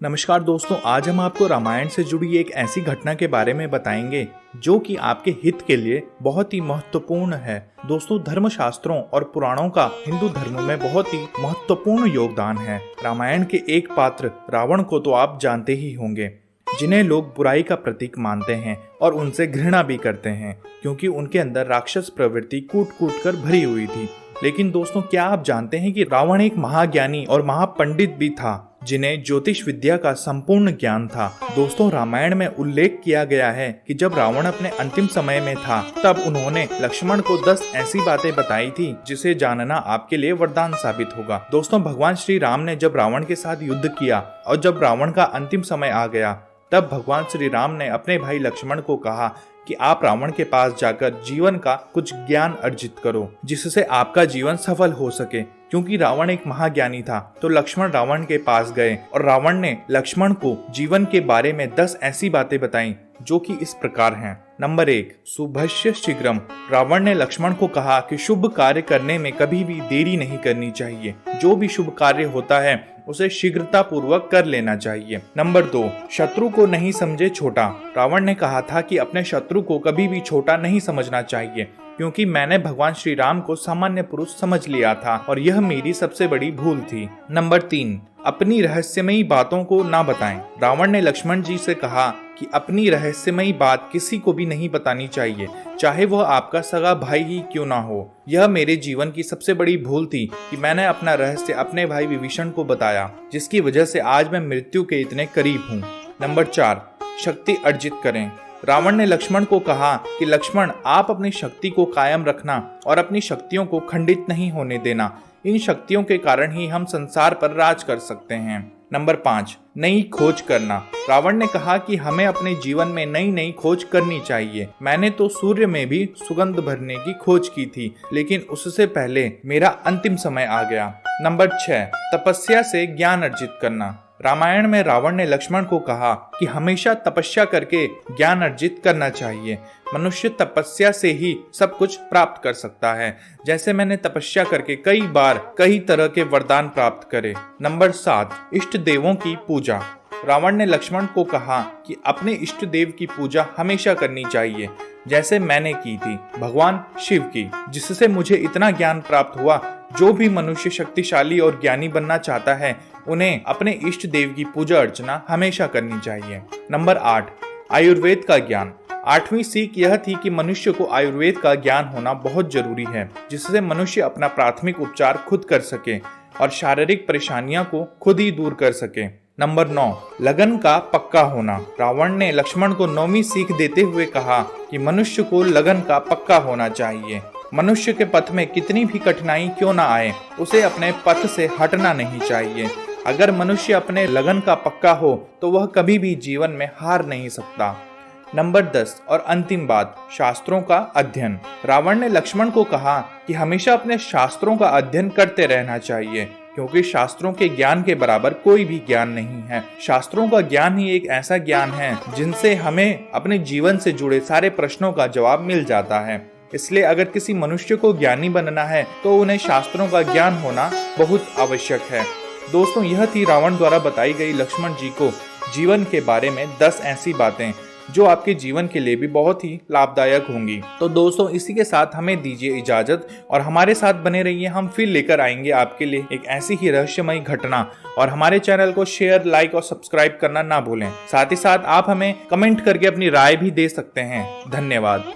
नमस्कार दोस्तों, आज हम आपको रामायण से जुड़ी एक ऐसी घटना के बारे में बताएंगे जो कि आपके हित के लिए बहुत ही महत्वपूर्ण है। दोस्तों, धर्मशास्त्रों और पुराणों का हिंदू धर्म में बहुत ही महत्वपूर्ण योगदान है। रामायण के एक पात्र रावण को तो आप जानते ही होंगे, जिन्हें लोग बुराई का प्रतीक मानते हैं और उनसे घृणा भी करते हैं, क्योंकि उनके अंदर राक्षस प्रवृत्ति कूट कूट कर भरी हुई थी। लेकिन दोस्तों, क्या आप जानते हैं कि रावण एक महाज्ञानी और महापंडित भी था, जिन्हें ज्योतिष विद्या का संपूर्ण ज्ञान था। दोस्तों, रामायण में उल्लेख किया गया है कि जब रावण अपने अंतिम समय में था, तब उन्होंने लक्ष्मण को 10 ऐसी बातें बताई थी जिसे जानना आपके लिए वरदान साबित होगा। दोस्तों, भगवान श्री राम ने जब रावण के साथ युद्ध किया और जब रावण का अंतिम समय आ गया, तब भगवान श्री राम ने अपने भाई लक्ष्मण को कहा कि आप रावण के पास जाकर जीवन का कुछ ज्ञान अर्जित करो, जिससे आपका जीवन सफल हो सके। क्योंकि रावण एक महाज्ञानी था, तो लक्ष्मण रावण के पास गए और रावण ने लक्ष्मण को जीवन के बारे में 10 ऐसी बातें बताई जो कि इस प्रकार हैं। नंबर 1, शुभस्य शीघ्रम। रावण ने लक्ष्मण को कहा कि शुभ कार्य करने में कभी भी देरी नहीं करनी चाहिए। जो भी शुभ कार्य होता है उसे शीघ्रता पूर्वक कर लेना चाहिए। नंबर 2, शत्रु को नहीं समझे छोटा। रावण ने कहा था कि अपने शत्रु को कभी भी छोटा नहीं समझना चाहिए, क्योंकि मैंने भगवान श्री राम को सामान्य पुरुष समझ लिया था और यह मेरी सबसे बड़ी भूल थी। नंबर 3, अपनी रहस्यमयी बातों को ना बताएं। रावण ने लक्ष्मण जी से कहा कि अपनी रहस्यमयी बात किसी को भी नहीं बतानी चाहिए, चाहे वह आपका सगा भाई ही क्यों ना हो। यह मेरे जीवन की सबसे बड़ी भूल थी कि मैंने अपना रहस्य अपने भाई विभीषण को बताया, जिसकी वजह से आज मैं मृत्यु के इतने करीब हूँ। नंबर 4, शक्ति अर्जित करें। रावण ने लक्ष्मण को कहा कि लक्ष्मण, आप अपनी शक्ति को कायम रखना और अपनी शक्तियों को खंडित नहीं होने देना। इन शक्तियों के कारण ही हम संसार पर राज कर सकते हैं। नंबर 5, नई खोज करना। रावण ने कहा कि हमें अपने जीवन में नई नई खोज करनी चाहिए। मैंने तो सूर्य में भी सुगंध भरने की खोज की थी, लेकिन उससे पहले मेरा अंतिम समय आ गया। नंबर 6, तपस्या से ज्ञान अर्जित करना। रामायण में रावण ने लक्ष्मण को कहा कि हमेशा तपस्या करके ज्ञान अर्जित करना चाहिए। मनुष्य तपस्या से ही सब कुछ प्राप्त कर सकता है, जैसे मैंने तपस्या करके कई बार कई तरह के वरदान प्राप्त करे। नंबर 7, इष्ट देवों की पूजा। रावण ने लक्ष्मण को कहा कि अपने इष्ट देव की पूजा हमेशा करनी चाहिए, जैसे मैंने की थी भगवान शिव की, जिससे मुझे इतना ज्ञान प्राप्त हुआ। जो भी मनुष्य शक्तिशाली और ज्ञानी बनना चाहता है, उन्हें अपने इष्ट देव की पूजा अर्चना हमेशा करनी चाहिए। नंबर 8, आयुर्वेद का ज्ञान। 8वीं सीख यह थी कि मनुष्य को आयुर्वेद का ज्ञान होना बहुत जरूरी है, जिससे मनुष्य अपना प्राथमिक उपचार खुद कर सके और शारीरिक परेशानियों को खुद ही दूर कर सके। नंबर 9, लगन का पक्का होना। रावण ने लक्ष्मण को 9वीं सीख देते हुए कहा कि मनुष्य को लगन का पक्का होना चाहिए। मनुष्य के पथ में कितनी भी कठिनाई क्यों ना आए, उसे अपने पथ से हटना नहीं चाहिए। अगर मनुष्य अपने लगन का पक्का हो तो वह कभी भी जीवन में हार नहीं सकता। नंबर 10 और अंतिम बात, शास्त्रों का अध्ययन। रावण ने लक्ष्मण को कहा कि हमेशा अपने शास्त्रों का अध्ययन करते रहना चाहिए, क्योंकि शास्त्रों के ज्ञान के बराबर कोई भी ज्ञान नहीं है। शास्त्रों का ज्ञान ही एक ऐसा ज्ञान है जिनसे हमें अपने जीवन से जुड़े सारे प्रश्नों का जवाब मिल जाता है। इसलिए अगर किसी मनुष्य को ज्ञानी बनना है तो उन्हें शास्त्रों का ज्ञान होना बहुत आवश्यक है। दोस्तों, यह थी रावण द्वारा बताई गई लक्ष्मण जी को जीवन के बारे में 10 ऐसी बातें जो आपके जीवन के लिए भी बहुत ही लाभदायक होंगी। तो दोस्तों, इसी के साथ हमें दीजिए इजाजत और हमारे साथ बने रहिए। हम फिर लेकर आएंगे आपके लिए एक ऐसी ही रहस्यमयी घटना। और हमारे चैनल को शेयर, लाइक और सब्सक्राइब करना ना भूलें। साथ ही साथ आप हमें कमेंट करके अपनी राय भी दे सकते हैं। धन्यवाद।